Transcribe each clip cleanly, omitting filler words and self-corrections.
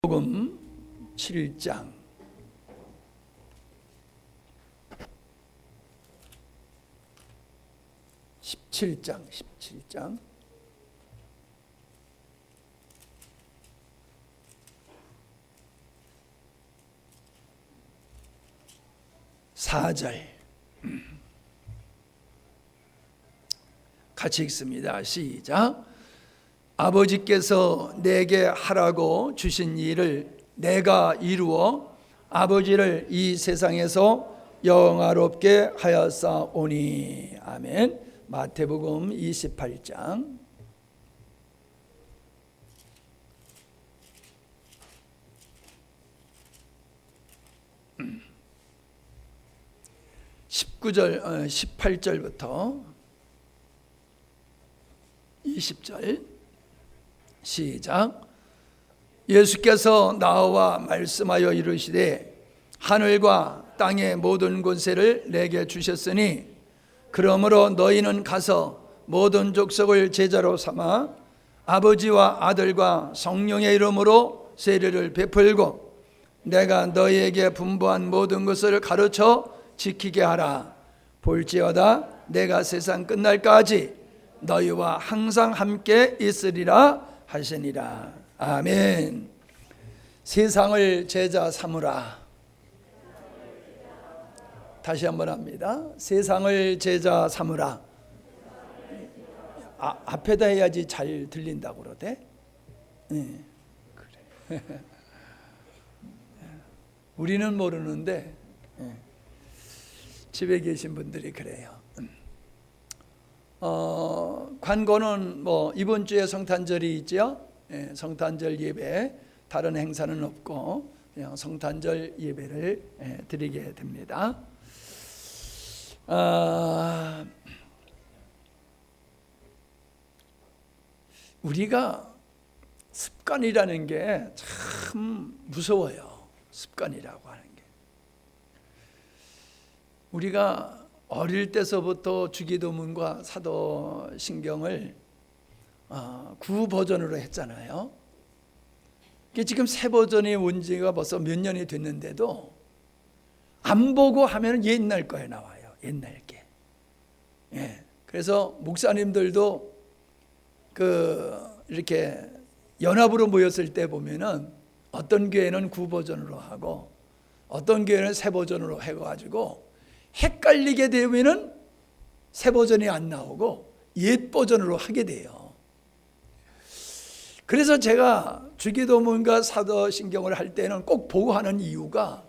복음 7장 17장 4절 같이 읽습니다. 시작. 아버지께서 내게 하라고 주신 일을 내가 이루어 아버지를 이 세상에서 영화롭게 하였사오니. 아멘. 마태복음 28장 18절부터 20절 시작. 예수께서 나와 말씀하여 이르시되 하늘과 땅의 모든 권세를 내게 주셨으니 그러므로 너희는 가서 모든 족속을 제자로 삼아 아버지와 아들과 성령의 이름으로 세례를 베풀고 내가 너희에게 분부한 모든 것을 가르쳐 지키게 하라. 볼지어다 내가 세상 끝날까지 너희와 항상 함께 있으리라 하시니라. 아멘. 세상을 제자 삼으라. 다시 한번 합니다. 세상을 제자 삼으라. 앞에다 해야지 잘 들린다고 그러대. 네, 그래. 우리는 모르는데 집에 계신 분들이 그래요. 관고는 이번 주에 성탄절이 있죠. 성탄절 예배, 다른 행사는 없고 그냥 성탄절 예배를 드리게 됩니다. 우리가 습관이라는 게 참 무서워요. 습관이라고 하는 게. 우리가 어릴 때서부터 주기도문과 사도신경을 구 버전으로 했잖아요. 지금 새 버전이 온 지가 벌써 몇 년이 됐는데도 안 보고 하면 옛날 거에 나와요. 옛날 게. 그래서 목사님들도 이렇게 연합으로 모였을 때 보면은 어떤 교회는 구 버전으로 하고 어떤 교회는 새 버전으로 해가지고 헷갈리게 되면은 새 버전이 안 나오고 옛 버전으로 하게 돼요. 그래서 제가 주기도문과 사도신경을 할 때는 꼭 보고 하는 이유가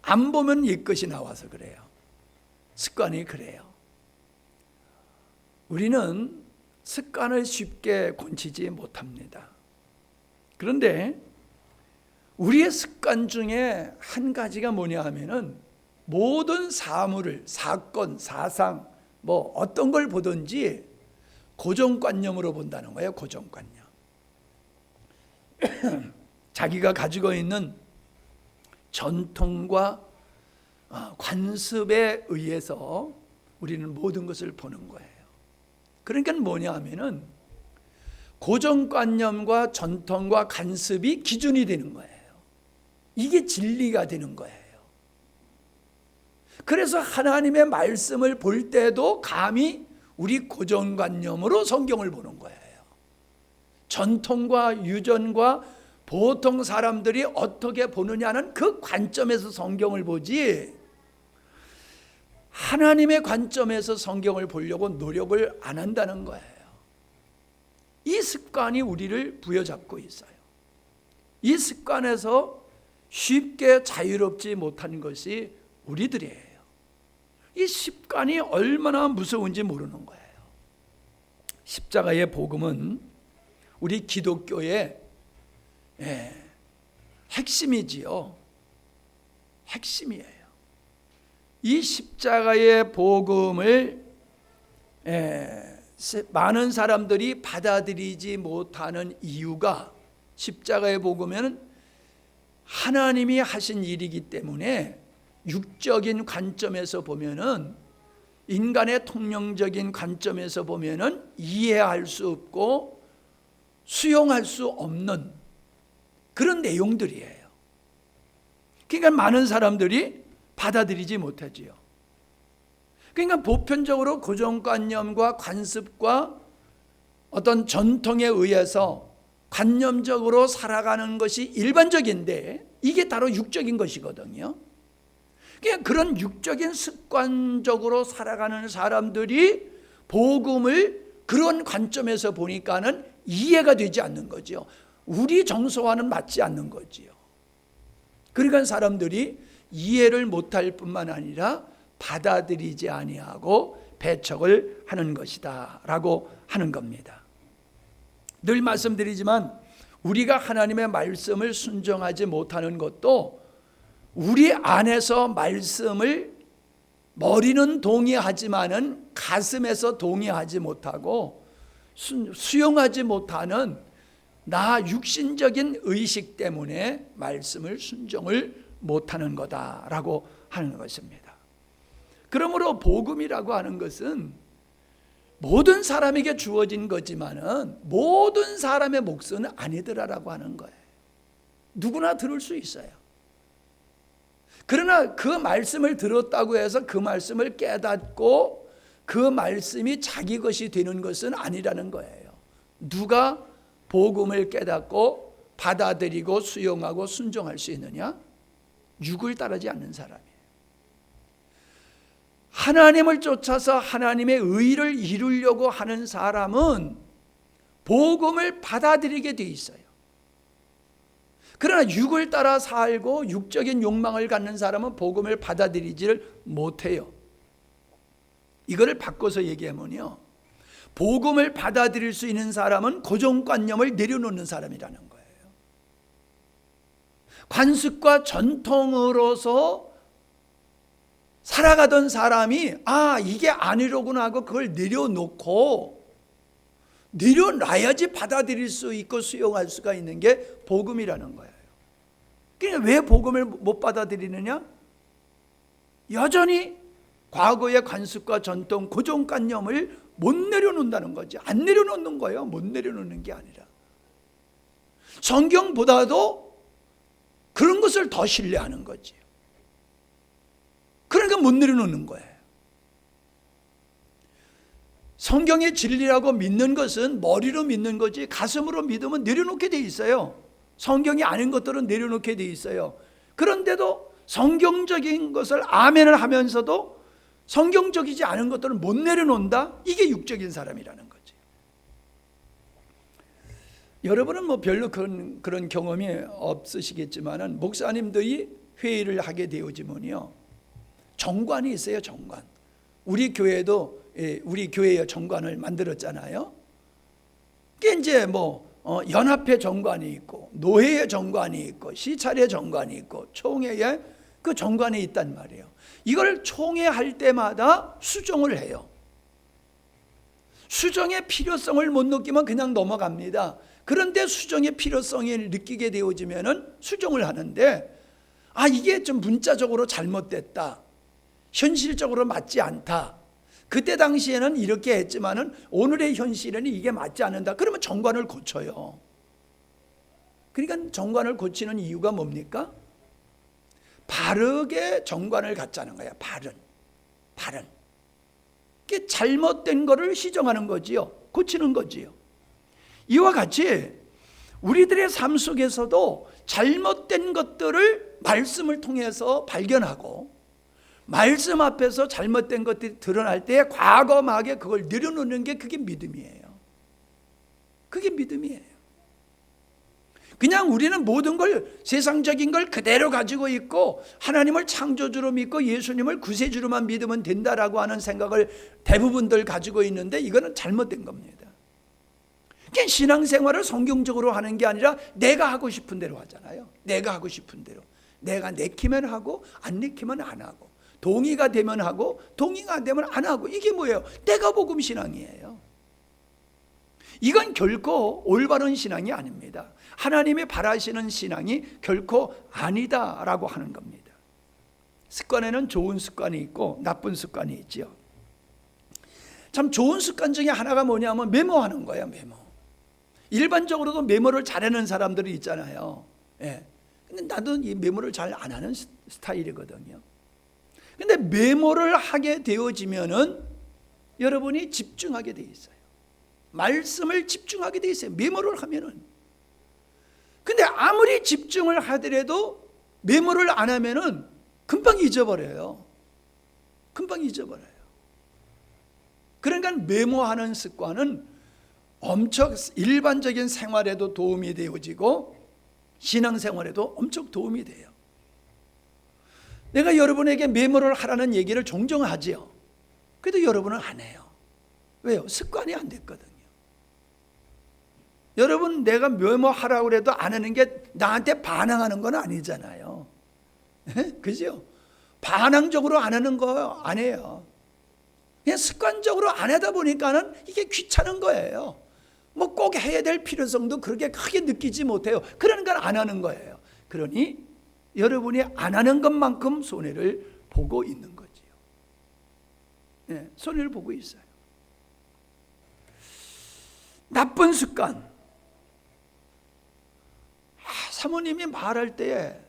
안 보면 옛 것이 나와서 그래요. 습관이 그래요. 우리는 습관을 쉽게 고치지 못합니다. 그런데 우리의 습관 중에 한 가지가 뭐냐 하면은 모든 사물을, 사건, 사상, 어떤 걸 보든지 고정관념으로 본다는 거예요. 고정관념. 자기가 가지고 있는 전통과 관습에 의해서 우리는 모든 것을 보는 거예요. 그러니까 뭐냐 하면은 고정관념과 전통과 관습이 기준이 되는 거예요. 이게 진리가 되는 거예요. 그래서 하나님의 말씀을 볼 때도 감히 우리 고정관념으로 성경을 보는 거예요. 전통과 유전과 보통 사람들이 어떻게 보느냐는 그 관점에서 성경을 보지 하나님의 관점에서 성경을 보려고 노력을 안 한다는 거예요. 이 습관이 우리를 부여잡고 있어요. 이 습관에서 쉽게 자유롭지 못한 것이 우리들이에요. 이 습관이 얼마나 무서운지 모르는 거예요. 십자가의 복음은 우리 기독교의 핵심이지요. 핵심이에요. 이 십자가의 복음을 많은 사람들이 받아들이지 못하는 이유가 십자가의 복음에는 하나님이 하신 일이기 때문에 육적인 관점에서 보면은 인간의 통념적인 관점에서 보면은 이해할 수 없고 수용할 수 없는 그런 내용들이에요. 그러니까 많은 사람들이 받아들이지 못하지요. 그러니까 보편적으로 고정관념과 관습과 어떤 전통에 의해서 관념적으로 살아가는 것이 일반적인데 이게 바로 육적인 것이거든요. 그냥 그런 육적인 습관적으로 살아가는 사람들이 복음을 그런 관점에서 보니까는 이해가 되지 않는 거죠. 우리 정서와는 맞지 않는 거지요. 그러니까 사람들이 이해를 못할 뿐만 아니라 받아들이지 아니하고 배척을 하는 것이다 라고 하는 겁니다. 늘 말씀드리지만 우리가 하나님의 말씀을 순종하지 못하는 것도 우리 안에서 말씀을 머리는 동의하지만은 가슴에서 동의하지 못하고 수용하지 못하는 나 육신적인 의식 때문에 말씀을 순종을 못하는 거다라고 하는 것입니다. 그러므로 복음이라고 하는 것은 모든 사람에게 주어진 거지만은 모든 사람의 몫은 아니더라라고 하는 거예요. 누구나 들을 수 있어요. 그러나 그 말씀을 들었다고 해서 그 말씀을 깨닫고 그 말씀이 자기 것이 되는 것은 아니라는 거예요. 누가 복음을 깨닫고 받아들이고 수용하고 순종할 수 있느냐? 육을 따르지 않는 사람이에요. 하나님을 쫓아서 하나님의 의를 이루려고 하는 사람은 복음을 받아들이게 돼 있어요. 그러나 육을 따라 살고 육적인 욕망을 갖는 사람은 복음을 받아들이지를 못해요. 이거를 바꿔서 얘기하면요, 복음을 받아들일 수 있는 사람은 고정관념을 내려놓는 사람이라는 거예요. 관습과 전통으로서 살아가던 사람이 이게 아니로구나 하고 그걸 내려놔야지 받아들일 수 있고 수용할 수가 있는 게 복음이라는 거예요. 그러니까 왜 복음을 못 받아들이느냐? 여전히 과거의 관습과 전통, 고정관념을 못 내려놓는다는 거지. 안 내려놓는 거예요. 못 내려놓는 게 아니라 성경보다도 그런 것을 더 신뢰하는 거지. 그러니까 못 내려놓는 거예요. 성경의 진리라고 믿는 것은 머리로 믿는 거지 가슴으로 믿으면 내려놓게 돼 있어요. 성경이 아닌 것들은 내려놓게 돼 있어요. 그런데도 성경적인 것을 아멘을 하면서도 성경적이지 않은 것들은 못 내려놓는다? 이게 육적인 사람이라는 거지. 여러분은 뭐 별로 그런 경험이 없으시겠지만은 목사님들이 회의를 하게 되어지면요, 정관이 있어요. 정관. 우리 교회도 우리 교회의 정관을 만들었잖아요. 그게 이제 연합회 정관이 있고 노회의 정관이 있고 시찰의 정관이 있고 총회의 그 정관이 있단 말이에요. 이걸 총회할 때마다 수정을 해요. 수정의 필요성을 못 느끼면 그냥 넘어갑니다. 그런데 수정의 필요성을 느끼게 되어지면은 수정을 하는데 이게 좀 문자적으로 잘못됐다. 현실적으로 맞지 않다. 그때 당시에는 이렇게 했지만은 오늘의 현실에는 이게 맞지 않는다. 그러면 정관을 고쳐요. 그러니까 정관을 고치는 이유가 뭡니까? 바르게 정관을 갖자는 거야. 바른. 이게 잘못된 거를 시정하는 거지요. 고치는 거지요. 이와 같이 우리들의 삶 속에서도 잘못된 것들을 말씀을 통해서 발견하고 말씀 앞에서 잘못된 것들이 드러날 때 과감하게 그걸 내려놓는 게 그게 믿음이에요. 그게 믿음이에요. 그냥 우리는 모든 걸 세상적인 걸 그대로 가지고 있고 하나님을 창조주로 믿고 예수님을 구세주로만 믿으면 된다라고 하는 생각을 대부분들 가지고 있는데 이거는 잘못된 겁니다. 그냥 신앙생활을 성경적으로 하는 게 아니라 내가 하고 싶은 대로 하잖아요. 내가 하고 싶은 대로. 내가 내키면 하고 안 내키면 안 하고 동의가 되면 하고 동의가 안 되면 안 하고 이게 뭐예요? 내가 복음 신앙이에요. 이건 결코 올바른 신앙이 아닙니다. 하나님이 바라시는 신앙이 결코 아니다라고 하는 겁니다. 습관에는 좋은 습관이 있고 나쁜 습관이 있죠. 참 좋은 습관 중에 하나가 뭐냐면 메모하는 거예요. 메모. 일반적으로도 메모를 잘하는 사람들이 있잖아요. 예. 근데 나도 이 메모를 잘 안 하는 스타일이거든요. 근데 메모를 하게 되어지면은 여러분이 집중하게 돼 있어요. 말씀을 집중하게 돼 있어요. 메모를 하면은. 근데 아무리 집중을 하더라도 메모를 안 하면은 금방 잊어버려요. 금방 잊어버려요. 그러니까 메모하는 습관은 엄청 일반적인 생활에도 도움이 되어지고 신앙생활에도 엄청 도움이 돼요. 내가 여러분에게 메모를 하라는 얘기를 종종 하지요. 그래도 여러분은 안 해요. 왜요? 습관이 안 됐거든요. 여러분, 내가 메모하라고 해도 안 하는 게 나한테 반항하는 건 아니잖아요. 그죠? 반항적으로 안 하는 거 아니에요. 그냥 습관적으로 안 하다 보니까는 이게 귀찮은 거예요. 뭐 꼭 해야 될 필요성도 그렇게 크게 느끼지 못해요. 그러니까 안 하는 거예요. 그러니 여러분이 안 하는 것만큼 손해를 보고 있는 거지요. 네, 손해를 보고 있어요. 나쁜 습관. 사모님이 말할 때에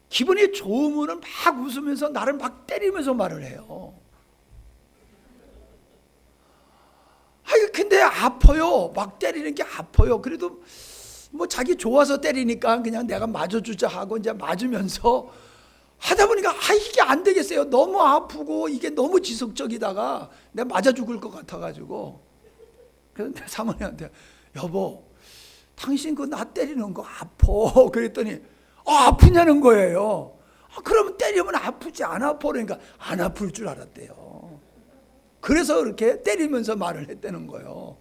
기분이 좋으면 막 웃으면서 나를 막 때리면서 말을 해요. 근데 아파요. 막 때리는 게 아파요. 그래도 뭐 자기 좋아서 때리니까 그냥 내가 맞아주자 하고 이제 맞으면서 하다 보니까 이게 안 되겠어요. 너무 아프고 이게 너무 지속적이다가 내가 맞아 죽을 것 같아가지고 그래서 내 사모님한테 여보 당신 그 나 때리는 거 아파. 그랬더니 아프냐는 거예요. 그러면 때리면 아프지 안 아파. 그러니까 안 아플 줄 알았대요. 그래서 그렇게 때리면서 말을 했다는 거예요.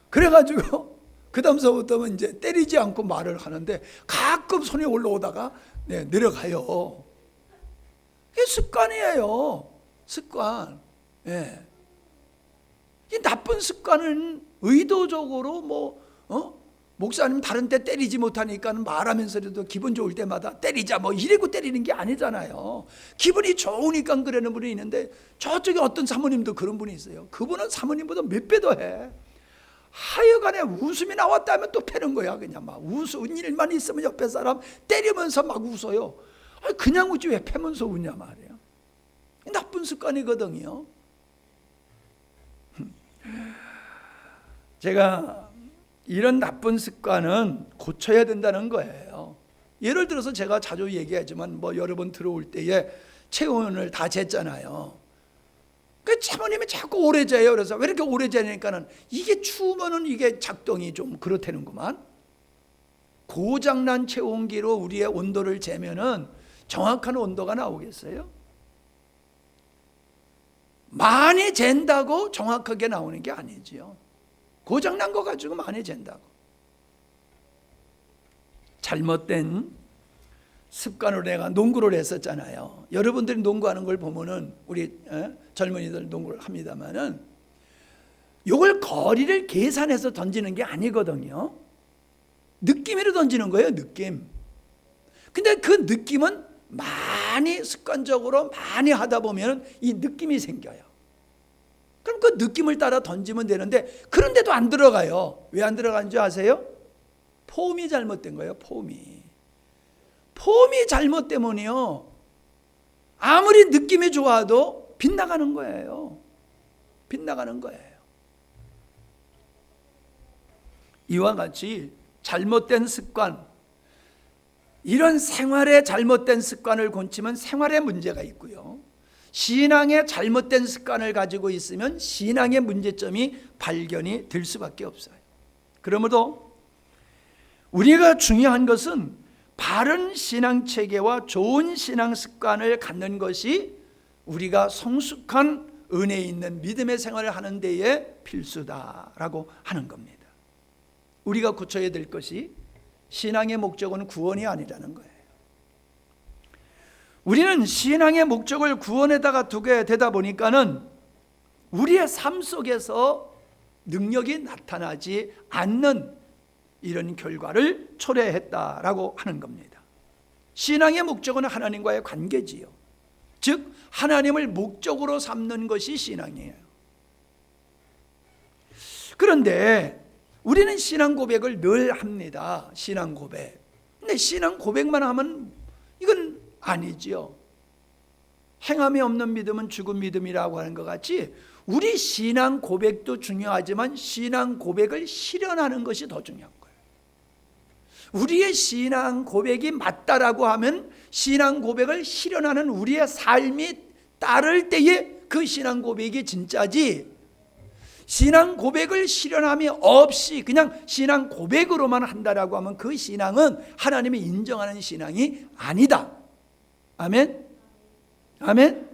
그래가지고 그 다음서부터는 이제 때리지 않고 말을 하는데 가끔 손이 올라오다가 내려가요. 이게 습관이에요. 습관. 예. 이 나쁜 습관은 의도적으로 목사님 다른 때 때리지 못하니까 말하면서도 기분 좋을 때마다 때리자 이래고 때리는 게 아니잖아요. 기분이 좋으니까 그러는 분이 있는데 저쪽에 어떤 사모님도 그런 분이 있어요. 그분은 사모님보다 몇 배 더 해. 하여간에 웃음이 나왔다면 또 패는 거야. 그냥 막 웃은 일만 있으면 옆에 사람 때리면서 막 웃어요. 그냥 웃지 왜 패면서 웃냐 말이야. 나쁜 습관이거든요. 제가 이런 나쁜 습관은 고쳐야 된다는 거예요. 예를 들어서 제가 자주 얘기하지만 여러 번 들어올 때에 체온을 다 쟀잖아요. 그 사모님이 자꾸 오래 재요. 그래서 왜 이렇게 오래 재니까는 이게 추우면은 이게 작동이 좀 그렇다는구만. 고장난 체온기로 우리의 온도를 재면은 정확한 온도가 나오겠어요? 많이 잰다고 정확하게 나오는 게 아니지요. 고장난 거 가지고 많이 잰다고. 잘못된 습관으로 내가 농구를 했었잖아요. 여러분들이 농구하는 걸 보면은 우리 젊은이들 농구를 합니다만은 이걸 거리를 계산해서 던지는 게 아니거든요. 느낌으로 던지는 거예요. 느낌. 근데 그 느낌은 많이 습관적으로 많이 하다 보면 이 느낌이 생겨요. 그럼 그 느낌을 따라 던지면 되는데 그런데도 안 들어가요. 왜 안 들어가는지 아세요? 폼이 잘못된 거예요. 폼이 잘못 때문이요. 아무리 느낌이 좋아도 빗나가는 거예요. 빗나가는 거예요. 이와 같이 잘못된 습관, 이런 생활의 잘못된 습관을 고치면 생활에 문제가 있고요. 신앙의 잘못된 습관을 가지고 있으면 신앙의 문제점이 발견이 될 수밖에 없어요. 그러므로 우리가 중요한 것은 바른 신앙 체계와 좋은 신앙 습관을 갖는 것이 우리가 성숙한 은혜 있는 믿음의 생활을 하는 데에 필수다라고 하는 겁니다. 우리가 고쳐야 될 것이 신앙의 목적은 구원이 아니라는 거예요. 우리는 신앙의 목적을 구원에다가 두게 되다 보니까는 우리의 삶 속에서 능력이 나타나지 않는 이런 결과를 초래했다라고 하는 겁니다. 신앙의 목적은 하나님과의 관계지요. 즉 하나님을 목적으로 삼는 것이 신앙이에요. 그런데 우리는 신앙 고백을 늘 합니다. 신앙 고백. 근데 신앙 고백만 하면 이건 아니지요. 행함이 없는 믿음은 죽은 믿음이라고 하는 것 같이 우리 신앙 고백도 중요하지만 신앙 고백을 실현하는 것이 더 중요한 거예요. 우리의 신앙 고백이 맞다라고 하면 신앙 고백을 실현하는 우리의 삶이 따를 때에 그 신앙 고백이 진짜지, 신앙 고백을 실현함이 없이 그냥 신앙 고백으로만 한다라고 하면 그 신앙은 하나님이 인정하는 신앙이 아니다. 아멘? 아멘?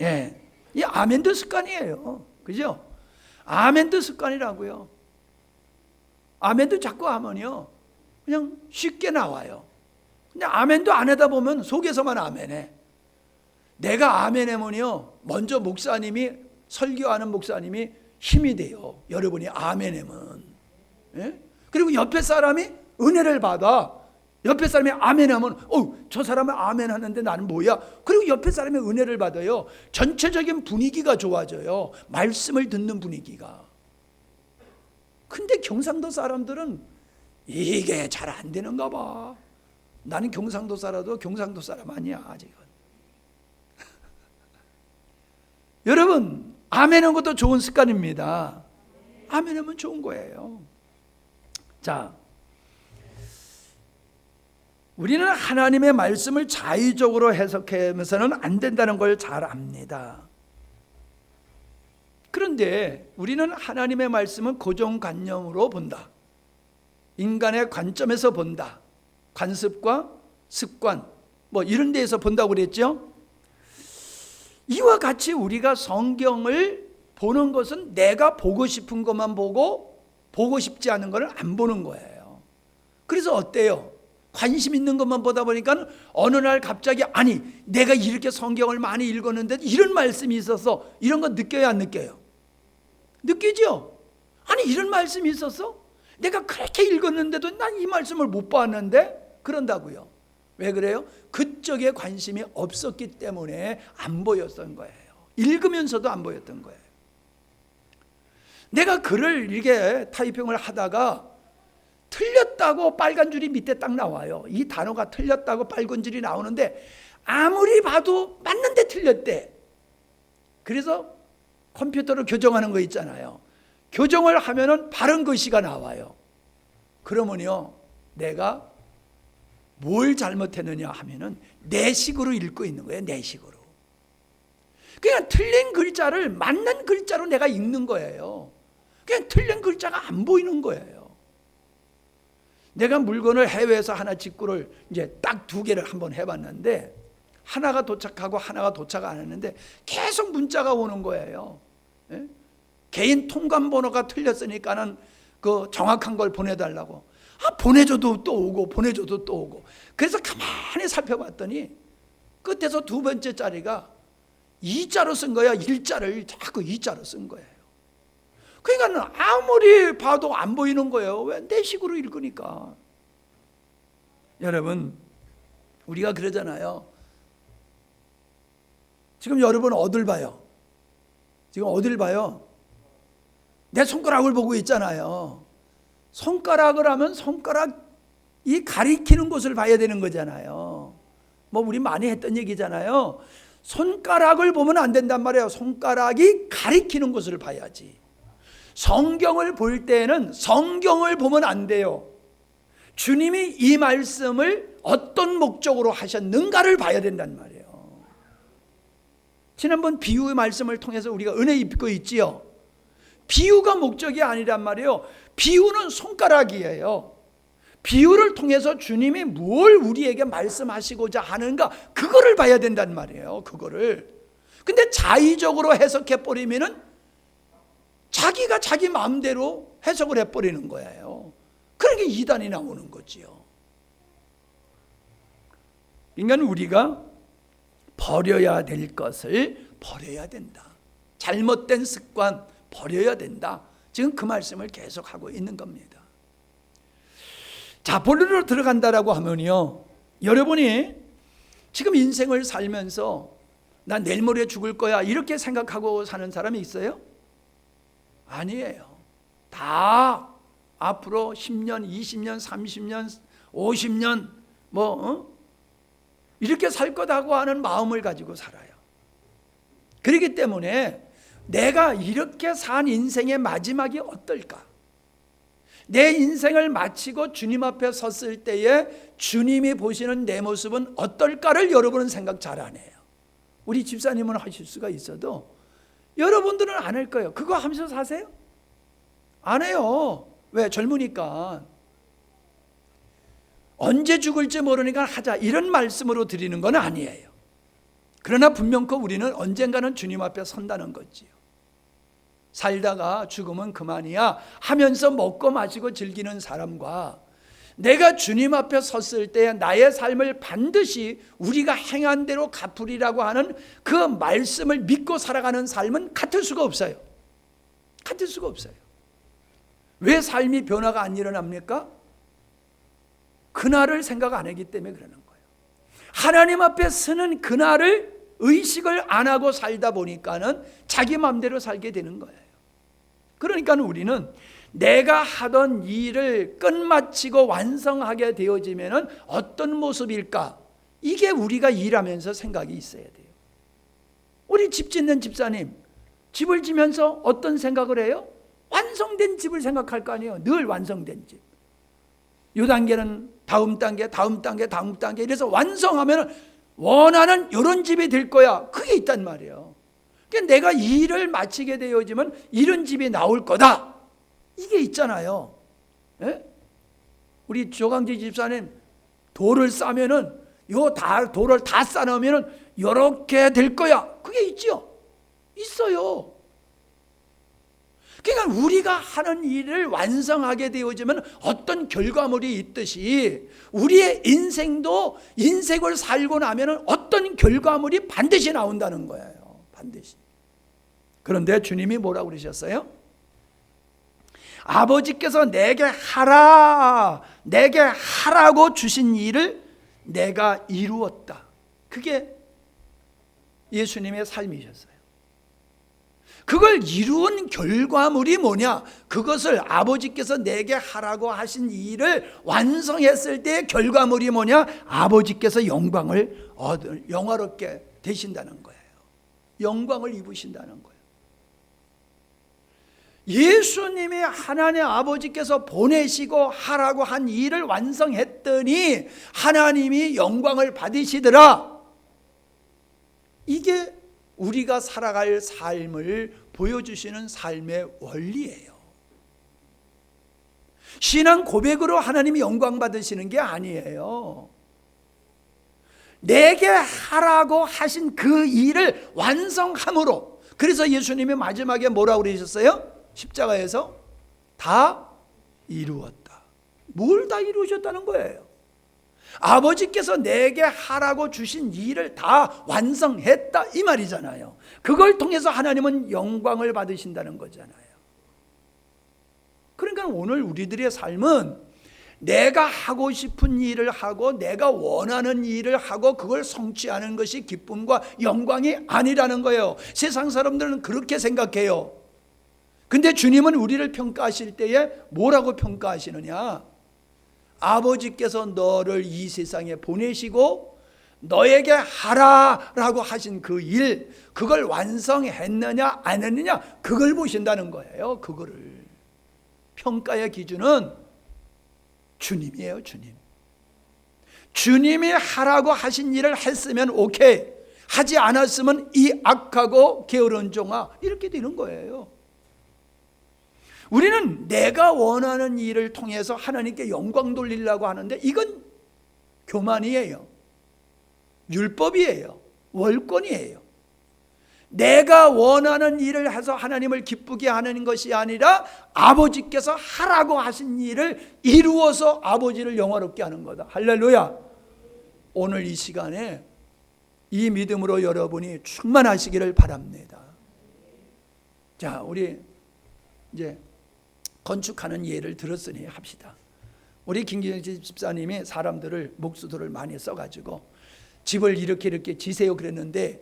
예. 이 아멘도 습관이에요. 그죠? 아멘도 습관이라고요. 아멘도 자꾸 하면요, 그냥 쉽게 나와요. 근데 아멘도 안 하다 보면 속에서만 아멘해. 내가 아멘하면요, 먼저 목사님이, 설교하는 목사님이 힘이 돼요. 여러분이 아멘하면. 예? 그리고 옆에 사람이 은혜를 받아. 옆에 사람이 아멘하면 저 사람은 아멘하는데 나는 뭐야? 그리고 옆에 사람이 은혜를 받아요. 전체적인 분위기가 좋아져요. 말씀을 듣는 분위기가. 근데 경상도 사람들은 이게 잘 안 되는가 봐. 나는 경상도 살아도 경상도 사람 아니야 아직은. 여러분, 아멘하는 것도 좋은 습관입니다. 아멘하면 좋은 거예요. 자, 우리는 하나님의 말씀을 자의적으로 해석하면서는 안 된다는 걸 잘 압니다. 그런데 우리는 하나님의 말씀은 고정관념으로 본다. 인간의 관점에서 본다. 관습과 습관 뭐 이런 데에서 본다고 그랬죠. 이와 같이 우리가 성경을 보는 것은 내가 보고 싶은 것만 보고 보고 싶지 않은 것을 안 보는 거예요. 그래서 어때요? 관심 있는 것만 보다 보니까 어느 날 갑자기 아니 내가 이렇게 성경을 많이 읽었는데 이런 말씀이 있어서 이런 거 느껴요 안 느껴요? 느끼죠? 아니 이런 말씀이 있었어? 내가 그렇게 읽었는데도 난 이 말씀을 못 봤는데? 그런다고요. 왜 그래요? 그쪽에 관심이 없었기 때문에 안 보였던 거예요. 읽으면서도 안 보였던 거예요. 내가 글을 이렇게 타이핑을 하다가 틀렸다고 빨간 줄이 밑에 딱 나와요. 이 단어가 틀렸다고 빨간 줄이 나오는데 아무리 봐도 맞는데 틀렸대. 그래서 컴퓨터로 교정하는 거 있잖아요. 교정을 하면은 바른 글씨가 나와요. 그러면요, 내가 뭘 잘못했느냐 하면은 내 식으로 읽고 있는 거예요. 내 식으로. 그냥 틀린 글자를 맞는 글자로 내가 읽는 거예요. 그냥 틀린 글자가 안 보이는 거예요. 내가 물건을 해외에서 하나 직구를 이제 딱 2개를 한번 해봤는데 하나가 도착하고 하나가 도착 안 했는데 계속 문자가 오는 거예요. 예? 개인 통관번호가 틀렸으니까는 그 정확한 걸 보내달라고. 보내줘도 또 오고 보내줘도 또 오고. 그래서 가만히 살펴봤더니 끝에서 2번째 자리가 2자로 쓴 거야. 1자를 자꾸 2자로 쓴 거예요. 그러니까 아무리 봐도 안 보이는 거예요. 왜? 내 식으로 읽으니까. 여러분, 우리가 그러잖아요. 지금 여러분 어딜 봐요? 지금 어딜 봐요? 내 손가락을 보고 있잖아요. 손가락을 하면 손가락이 가리키는 곳을 봐야 되는 거잖아요. 뭐 우리 많이 했던 얘기잖아요. 손가락을 보면 안 된단 말이에요. 손가락이 가리키는 곳을 봐야지. 성경을 볼 때는 성경을 보면 안 돼요. 주님이 이 말씀을 어떤 목적으로 하셨는가를 봐야 된단 말이에요. 지난번 비유의 말씀을 통해서 우리가 은혜 입고 있지요. 비유가 목적이 아니란 말이에요. 비유는 손가락이에요. 비유를 통해서 주님이 뭘 우리에게 말씀하시고자 하는가, 그거를 봐야 된단 말이에요. 그거를. 근데 자의적으로 해석해 버리면은 자기가 자기 마음대로 해석을 해버리는 거예요. 그러니까 이단이 나오는 거지요. 그러니까 우리가 버려야 될 것을 버려야 된다. 잘못된 습관 버려야 된다. 지금 그 말씀을 계속하고 있는 겁니다. 자, 본론으로 들어간다라고 하면요, 여러분이 지금 인생을 살면서 난 내일 모레 죽을 거야 이렇게 생각하고 사는 사람이 있어요? 아니에요. 다 앞으로 10년, 20년, 30년, 50년 이렇게 살 거다고 하는 마음을 가지고 살아요. 그렇기 때문에 내가 이렇게 산 인생의 마지막이 어떨까? 내 인생을 마치고 주님 앞에 섰을 때에 주님이 보시는 내 모습은 어떨까를 여러분은 생각 잘 안 해요. 우리 집사님은 하실 수가 있어도 여러분들은 안 할 거예요. 그거 하면서 사세요? 안 해요. 왜? 젊으니까. 언제 죽을지 모르니까 하자, 이런 말씀으로 드리는 건 아니에요. 그러나 분명코 우리는 언젠가는 주님 앞에 선다는 거지요. 살다가 죽으면 그만이야 하면서 먹고 마시고 즐기는 사람과 내가 주님 앞에 섰을 때 나의 삶을 반드시 우리가 행한 대로 갚으리라고 하는 그 말씀을 믿고 살아가는 삶은 같을 수가 없어요. 같을 수가 없어요. 왜 삶이 변화가 안 일어납니까? 그날을 생각 안 하기 때문에 그러는 거예요. 하나님 앞에 서는 그날을 의식을 안 하고 살다 보니까는 자기 마음대로 살게 되는 거예요. 그러니까 우리는 내가 하던 일을 끝마치고 완성하게 되어지면 어떤 모습일까? 이게 우리가 일하면서 생각이 있어야 돼요. 우리 집 짓는 집사님, 집을 지면서 어떤 생각을 해요? 완성된 집을 생각할 거 아니에요. 늘 완성된 집. 이 단계는 다음 단계, 다음 단계, 다음 단계 이래서 완성하면 원하는 이런 집이 될 거야. 그게 있단 말이에요. 그러니까 내가 일을 마치게 되어지면 이런 집이 나올 거다. 이게 있잖아요. 예? 우리 조강지 집사님 돌을 싸면은 돌을 다 싸놓으면은 이렇게 될 거야. 그게 있죠. 있어요. 그러니까 우리가 하는 일을 완성하게 되어지면 어떤 결과물이 있듯이 우리의 인생도 인생을 살고 나면 어떤 결과물이 반드시 나온다는 거예요. 반드시. 그런데 주님이 뭐라고 그러셨어요? 아버지께서 내게 하라고 주신 일을 내가 이루었다. 그게 예수님의 삶이셨어요. 그걸 이루은 결과물이 뭐냐? 그것을 아버지께서 내게 하라고 하신 일을 완성했을 때의 결과물이 뭐냐? 아버지께서 영화롭게 되신다는 거예요. 영광을 입으신다는 거예요. 예수님이 하나님 아버지께서 보내시고 하라고 한 일을 완성했더니 하나님이 영광을 받으시더라. 이게 우리가 살아갈 삶을 보여주시는 삶의 원리예요. 신앙 고백으로 하나님이 영광 받으시는 게 아니에요. 내게 하라고 하신 그 일을 완성함으로. 그래서 예수님이 마지막에 뭐라고 그러셨어요? 십자가에서 다 이루었다. 뭘 다 이루셨다는 거예요? 아버지께서 내게 하라고 주신 일을 다 완성했다 이 말이잖아요. 그걸 통해서 하나님은 영광을 받으신다는 거잖아요. 그러니까 오늘 우리들의 삶은 내가 하고 싶은 일을 하고 내가 원하는 일을 하고 그걸 성취하는 것이 기쁨과 영광이 아니라는 거예요. 세상 사람들은 그렇게 생각해요. 근데 주님은 우리를 평가하실 때에 뭐라고 평가하시느냐? 아버지께서 너를 이 세상에 보내시고 너에게 하라라고 하신 그 일, 그걸 완성했느냐 안 했느냐 그걸 보신다는 거예요. 그거를. 평가의 기준은 주님이에요. 주님. 주님이 하라고 하신 일을 했으면 오케이, 하지 않았으면 이 악하고 게으른 종아, 이렇게 되는 거예요. 우리는 내가 원하는 일을 통해서 하나님께 영광 돌리려고 하는데 이건 교만이에요. 율법이에요. 월권이에요. 내가 원하는 일을 해서 하나님을 기쁘게 하는 것이 아니라 아버지께서 하라고 하신 일을 이루어서 아버지를 영화롭게 하는 거다. 할렐루야. 오늘 이 시간에 이 믿음으로 여러분이 충만하시기를 바랍니다. 자, 우리 이제 건축하는 예를 들었으니 합시다. 우리 김기정 집사님이 사람들을 목수들을 많이 써가지고 집을 이렇게 지세요 그랬는데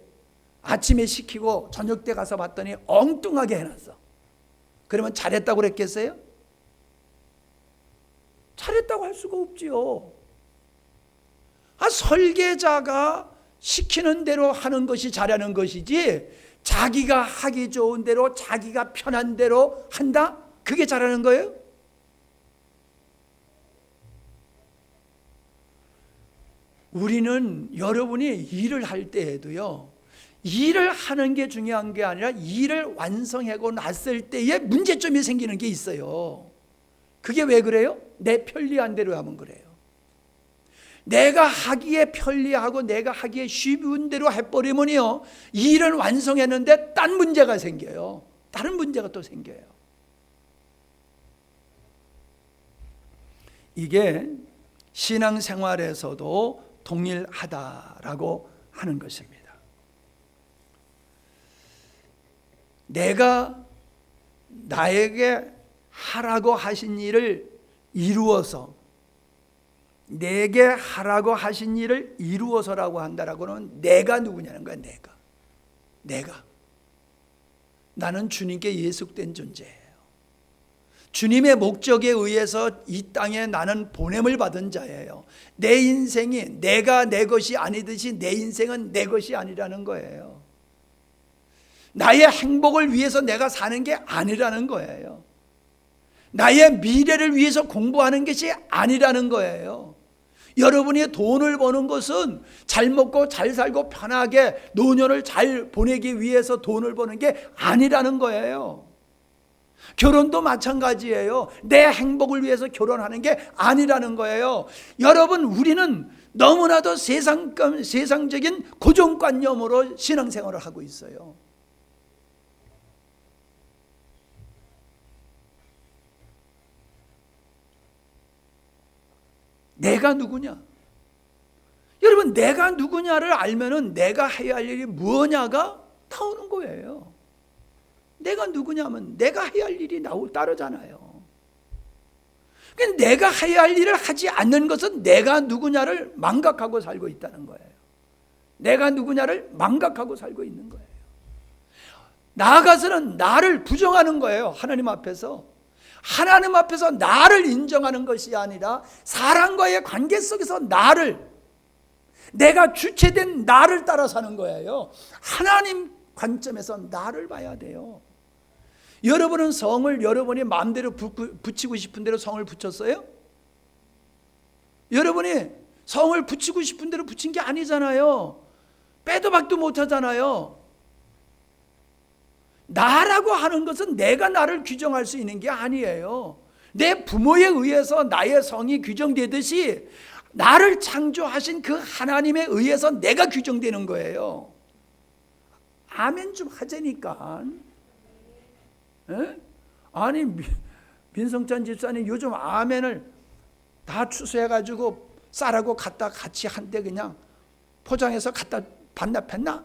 아침에 시키고 저녁 때 가서 봤더니 엉뚱하게 해놨어. 그러면 잘했다고 그랬겠어요? 잘했다고 할 수가 없지요. 설계자가 시키는 대로 하는 것이 잘하는 것이지, 자기가 하기 좋은 대로 자기가 편한 대로 한다? 그게 잘하는 거예요? 우리는 여러분이 일을 할 때에도요, 일을 하는 게 중요한 게 아니라 일을 완성하고 났을 때에 문제점이 생기는 게 있어요. 그게 왜 그래요? 내 편리한 대로 하면 그래요. 내가 하기에 편리하고 내가 하기에 쉬운 대로 해버리면요, 일은 완성했는데 딴 문제가 생겨요. 다른 문제가 또 생겨요. 이게 신앙생활에서도 동일하다라고 하는 것입니다. 내가 나에게 하라고 하신 일을 이루어서, 내게 하라고 하신 일을 이루어서라고 한다라고는 내가 누구냐는 거야. 내가 나는 주님께 예속된 존재예요. 주님의 목적에 의해서 이 땅에 나는 보냄을 받은 자예요. 내 인생이 내가 내 것이 아니듯이 내 인생은 내 것이 아니라는 거예요. 나의 행복을 위해서 내가 사는 게 아니라는 거예요. 나의 미래를 위해서 공부하는 것이 아니라는 거예요. 여러분이 돈을 버는 것은 잘 먹고 잘 살고 편하게 노년을 잘 보내기 위해서 돈을 버는 게 아니라는 거예요. 결혼도 마찬가지예요. 내 행복을 위해서 결혼하는 게 아니라는 거예요. 여러분, 우리는 너무나도 세상적인 고정관념으로 신앙생활을 하고 있어요. 내가 누구냐? 여러분, 내가 누구냐를 알면은 내가 해야 할 일이 뭐냐가 나오는 거예요. 내가 누구냐면 내가 해야 할 일이 따르잖아요. 그러니까 내가 해야 할 일을 하지 않는 것은 내가 누구냐를 망각하고 살고 있다는 거예요. 내가 누구냐를 망각하고 살고 있는 거예요. 나아가서는 나를 부정하는 거예요. 하나님 앞에서. 하나님 앞에서 나를 인정하는 것이 아니라 사람과의 관계 속에서 내가 주체된 나를 따라 사는 거예요. 하나님 관점에서 나를 봐야 돼요. 여러분은 성을 여러분이 마음대로 붙이고 싶은 대로 성을 붙였어요? 여러분이 성을 붙이고 싶은 대로 붙인 게 아니잖아요. 빼도 박도 못 하잖아요. 나라고 하는 것은 내가 나를 규정할 수 있는 게 아니에요. 내 부모에 의해서 나의 성이 규정되듯이 나를 창조하신 그 하나님에 의해서 내가 규정되는 거예요. 아멘 좀 하자니까. 에? 아니, 민성찬 집사님 요즘 아멘을 다 추수해가지고 쌀하고 갖다 같이 한때 그냥 포장해서 갖다 반납했나?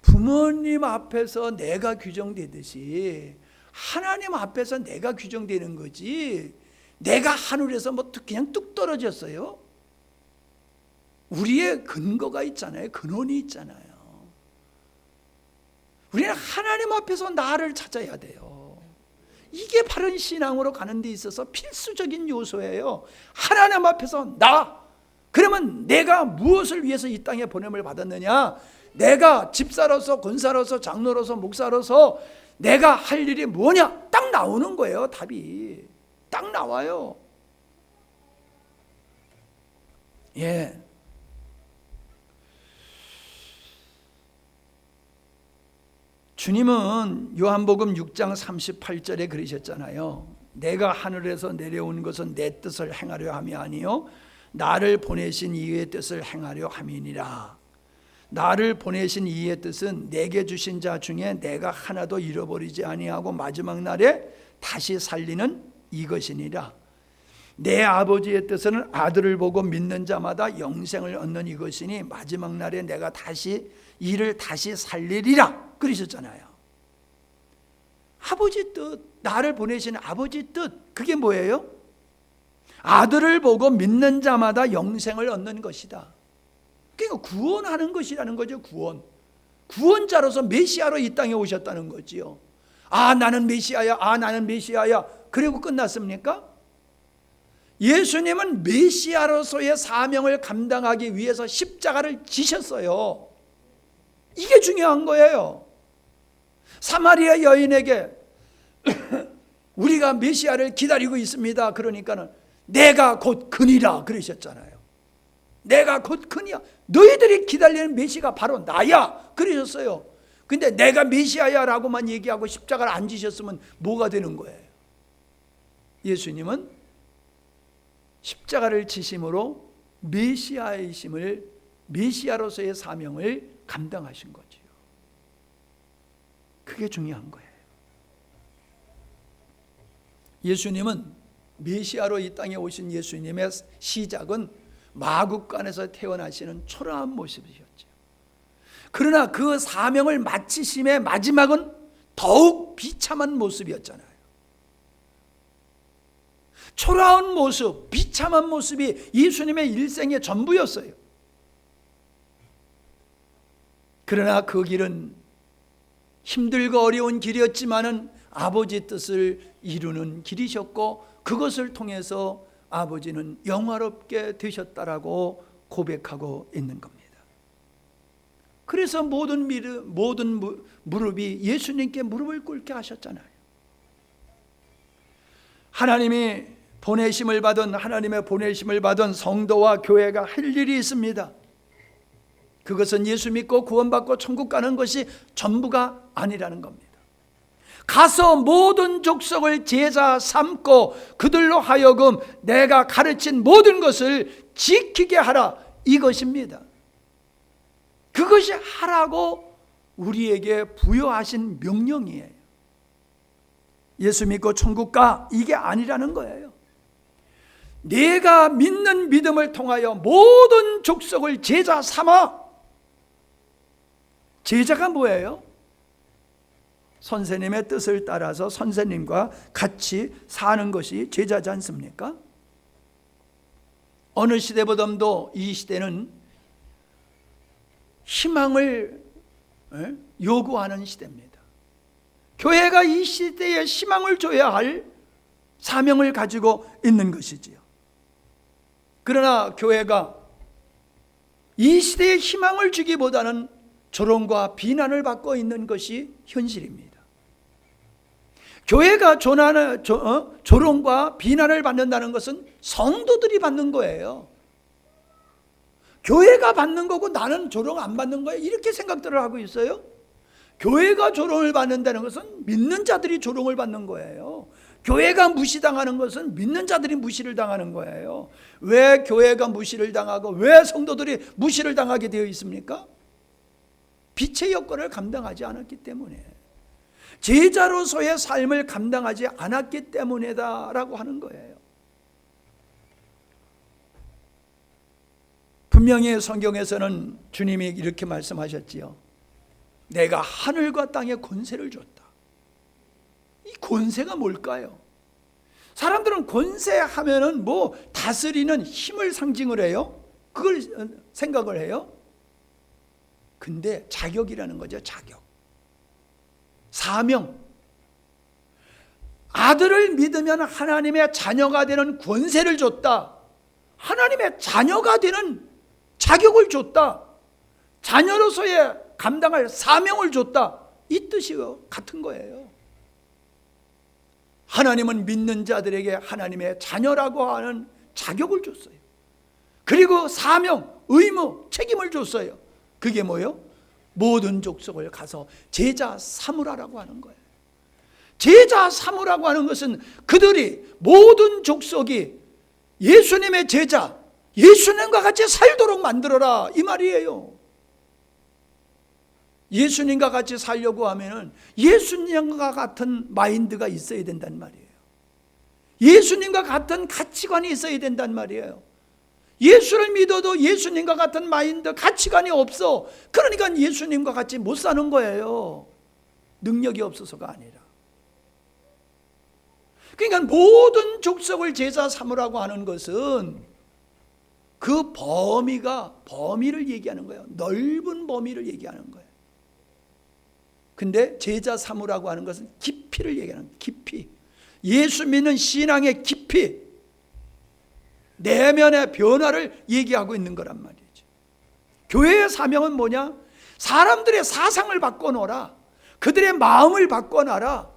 부모님 앞에서 내가 규정되듯이 하나님 앞에서 내가 규정되는 거지, 내가 하늘에서 뭐 그냥 뚝 떨어졌어요? 우리의 근거가 있잖아요. 근원이 있잖아요. 우리는 하나님 앞에서 나를 찾아야 돼요. 이게 바른 신앙으로 가는 데 있어서 필수적인 요소예요. 하나님 앞에서 그러면 내가 무엇을 위해서 이 땅에 보냄을 받았느냐? 내가 집사로서, 권사로서, 장로로서, 목사로서 내가 할 일이 뭐냐? 딱 나오는 거예요. 답이 딱 나와요. 예. 주님은 요한복음 6장 38절에 그러셨잖아요. 내가 하늘에서 내려온 것은 내 뜻을 행하려 함이 아니요 나를 보내신 이의 뜻을 행하려 함이니라. 나를 보내신 이의 뜻은 내게 주신 자 중에 내가 하나도 잃어버리지 아니하고 마지막 날에 다시 살리는 이것이니라. 내 아버지의 뜻은 아들을 보고 믿는 자마다 영생을 얻는 이것이니 마지막 날에 내가 이를 다시 살리리라 그러셨잖아요. 아버지 뜻, 나를 보내신 아버지 뜻, 그게 뭐예요? 아들을 보고 믿는 자마다 영생을 얻는 것이다. 그러니까 구원하는 것이라는 거죠. 구원자로서 메시아로 이 땅에 오셨다는 거지요. 나는 메시아야, 나는 메시아야, 그리고 끝났습니까? 예수님은 메시아로서의 사명을 감당하기 위해서 십자가를 지셨어요. 이게 중요한 거예요. 사마리아 여인에게 우리가 메시아를 기다리고 있습니다. 그러니까는 내가 곧 그니라 그러셨잖아요. 내가 곧 그니야. 너희들이 기다리는 메시아가 바로 나야 그러셨어요. 근데 내가 메시아야 라고만 얘기하고 십자가를 안 지셨으면 뭐가 되는 거예요? 예수님은 십자가를 지심으로 메시아이심을, 메시아로서의 사명을 감당하신 거지요. 그게 중요한 거예요. 예수님은 메시아로 이 땅에 오신 예수님의 시작은 마구간에서 태어나시는 초라한 모습이었죠. 그러나 그 사명을 마치심의 마지막은 더욱 비참한 모습이었잖아요. 초라한 모습, 비참한 모습이 예수님의 일생의 전부였어요. 그러나 그 길은 힘들고 어려운 길이었지만은 아버지 뜻을 이루는 길이셨고, 그것을 통해서 아버지는 영화롭게 되셨다라고 고백하고 있는 겁니다. 그래서 모든 무릎이 예수님께 무릎을 꿇게 하셨잖아요. 하나님의 보내심을 받은 성도와 교회가 할 일이 있습니다. 그것은 예수 믿고 구원받고 천국 가는 것이 전부가 아니라는 겁니다. 가서 모든 족속을 제자 삼고 그들로 하여금 내가 가르친 모든 것을 지키게 하라, 이것입니다. 그것이 하라고 우리에게 부여하신 명령이에요. 예수 믿고 천국 가, 이게 아니라는 거예요. 내가 믿는 믿음을 통하여 모든 족속을 제자 삼아. 제자가 뭐예요? 선생님의 뜻을 따라서 선생님과 같이 사는 것이 제자지 않습니까? 어느 시대보다도 이 시대는 희망을 요구하는 시대입니다. 교회가 이 시대에 희망을 줘야 할 사명을 가지고 있는 것이지요. 그러나 교회가 이 시대에 희망을 주기보다는 조롱과 비난을 받고 있는 것이 현실입니다. 교회가 조롱과 비난을 받는다는 것은 성도들이 받는 거예요. 교회가 받는 거고 나는 조롱 안 받는 거예요, 이렇게 생각들을 하고 있어요. 교회가 조롱을 받는다는 것은 믿는 자들이 조롱을 받는 거예요. 교회가 무시당하는 것은 믿는 자들이 무시를 당하는 거예요. 왜 교회가 무시를 당하고 왜 성도들이 무시를 당하게 되어 있습니까? 빛의 여건을 감당하지 않았기 때문에, 제자로서의 삶을 감당하지 않았기 때문이다라고 하는 거예요. 분명히 성경에서는 주님이 이렇게 말씀하셨지요. 내가 하늘과 땅에 권세를 줬다. 이 권세가 뭘까요? 사람들은 권세하면은 뭐 다스리는 힘을 상징을 해요. 그걸 생각을 해요. 근데 자격이라는 거죠. 자격. 사명. 아들을 믿으면 하나님의 자녀가 되는 권세를 줬다. 하나님의 자녀가 되는 자격을 줬다. 자녀로서의 감당할 사명을 줬다. 이 뜻이요, 같은 거예요. 하나님은 믿는 자들에게 하나님의 자녀라고 하는 자격을 줬어요. 그리고 사명, 의무, 책임을 줬어요. 그게 뭐예요? 모든 족속을 가서 제자 삼으라라고 하는 거예요. 제자 삼으라고 하는 것은 그들이 모든 족속이 예수님의 제자, 예수님과 같이 살도록 만들어라, 이 말이에요. 예수님과 같이 살려고 하면은 예수님과 같은 마인드가 있어야 된단 말이에요. 예수님과 같은 가치관이 있어야 된단 말이에요. 예수를 믿어도 예수님과 같은 마인드, 가치관이 없어. 그러니까 예수님과 같이 못 사는 거예요. 능력이 없어서가 아니라. 그러니까 모든 족속을 제자 삼으라고 하는 것은 그 범위를 얘기하는 거예요. 넓은 범위를 얘기하는 거예요. 근데 제자 삼으라고 하는 것은 깊이를 얘기하는 거예요. 깊이. 예수 믿는 신앙의 깊이. 내면의 변화를 얘기하고 있는 거란 말이죠. 교회의 사명은 뭐냐? 사람들의 사상을 바꿔놓아라. 그들의 마음을 바꿔놔라.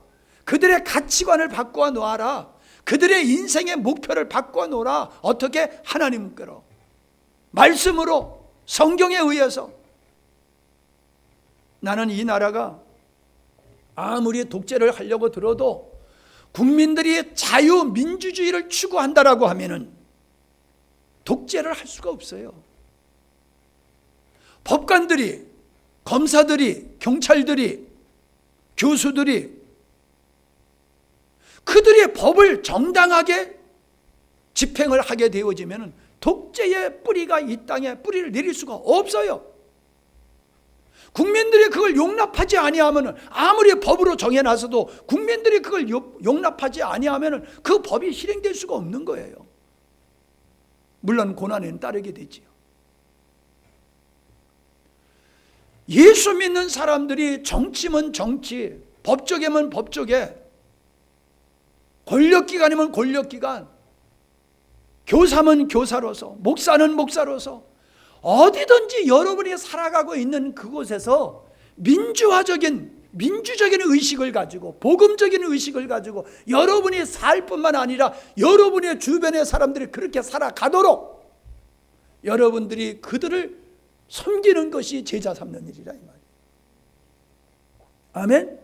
그들의 가치관을 바꿔놓아라. 그들의 인생의 목표를 바꿔놓아라. 어떻게? 하나님께로, 말씀으로, 성경에 의해서. 나는 이 나라가 아무리 독재를 하려고 들어도 국민들이 자유민주주의를 추구한다라고 하면은 독재를 할 수가 없어요. 법관들이, 검사들이, 경찰들이, 교수들이 그들의 법을 정당하게 집행을 하게 되어지면 독재의 뿌리가 이 땅에 뿌리를 내릴 수가 없어요. 국민들이 그걸 용납하지 아니하면, 아무리 법으로 정해놔서도 국민들이 그걸 용납하지 아니하면 그 법이 실행될 수가 없는 거예요. 물론 고난에는 따르게 되지요. 예수 믿는 사람들이 정치면 정치, 법조계면 법조계, 권력기관이면 권력기관, 교사면 교사로서, 목사는 목사로서 어디든지 여러분이 살아가고 있는 그곳에서 민주적인 의식을 가지고, 복음적인 의식을 가지고 여러분이 살 뿐만 아니라 여러분의 주변의 사람들이 그렇게 살아가도록 여러분들이 그들을 섬기는 것이 제자 삼는 일이라 이 말이에요. 아멘?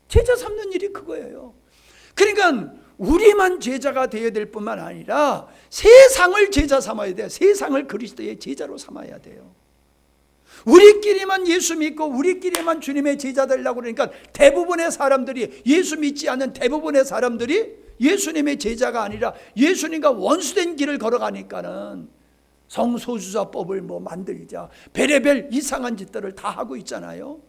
제자 삼는 일이 그거예요. 그러니까 우리만 제자가 되어야 될 뿐만 아니라 세상을 제자 삼아야 돼요. 세상을 그리스도의 제자로 삼아야 돼요. 우리끼리만 예수 믿고 우리끼리만 주님의 제자 되려고 그러니까 대부분의 사람들이, 예수 믿지 않는 대부분의 사람들이 예수님의 제자가 아니라 예수님과 원수된 길을 걸어가니까는 성소수자법을 만들자, 별의별 이상한 짓들을 다 하고 있잖아요.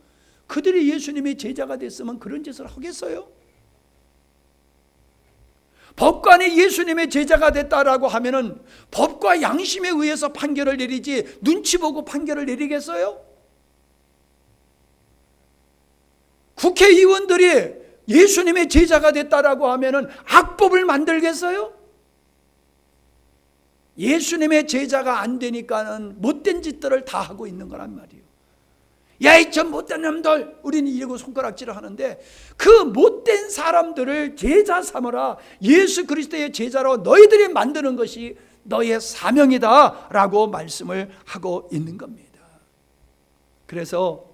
그들이 예수님의 제자가 됐으면 그런 짓을 하겠어요? 법관이 예수님의 제자가 됐다라고 하면은 법과 양심에 의해서 판결을 내리지 눈치 보고 판결을 내리겠어요? 국회의원들이 예수님의 제자가 됐다라고 하면은 악법을 만들겠어요? 예수님의 제자가 안 되니까는 못된 짓들을 다 하고 있는 거란 말이에요. 야, 이 전 못된 놈들, 우리는 이러고 손가락질을 하는데 그 못된 사람들을 제자 삼으라. 예수 그리스도의 제자로 너희들이 만드는 것이 너의 사명이다 라고 말씀을 하고 있는 겁니다. 그래서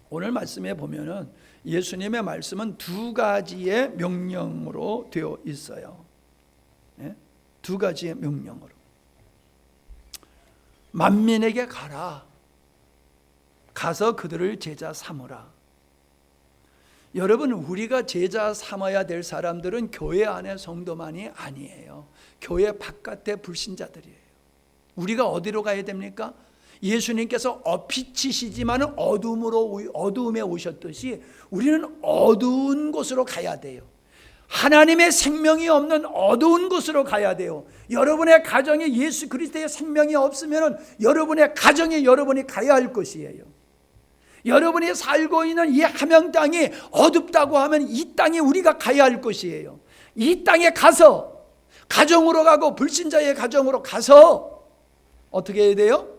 오늘 말씀에 보면은 예수님의 말씀은 두 가지의 명령으로 되어 있어요. 네? 두 가지의 명령으로. 만민에게 가라. 가서 그들을 제자 삼으라. 여러분, 우리가 제자 삼아야 될 사람들은 교회 안의 성도만이 아니에요. 교회 바깥의 불신자들이에요. 우리가 어디로 가야 됩니까? 예수님께서 빛이시지만 어두움에 오셨듯이 우리는 어두운 곳으로 가야 돼요. 하나님의 생명이 없는 어두운 곳으로 가야 돼요. 여러분의 가정에 예수 그리스도의 생명이 없으면 여러분의 가정에 여러분이 가야 할 것이에요. 여러분이 살고 있는 이 하명 땅이 어둡다고 하면 이 땅에 우리가 가야 할 것이에요. 이 땅에 가서 가정으로 가고 불신자의 가정으로 가서 어떻게 해야 돼요?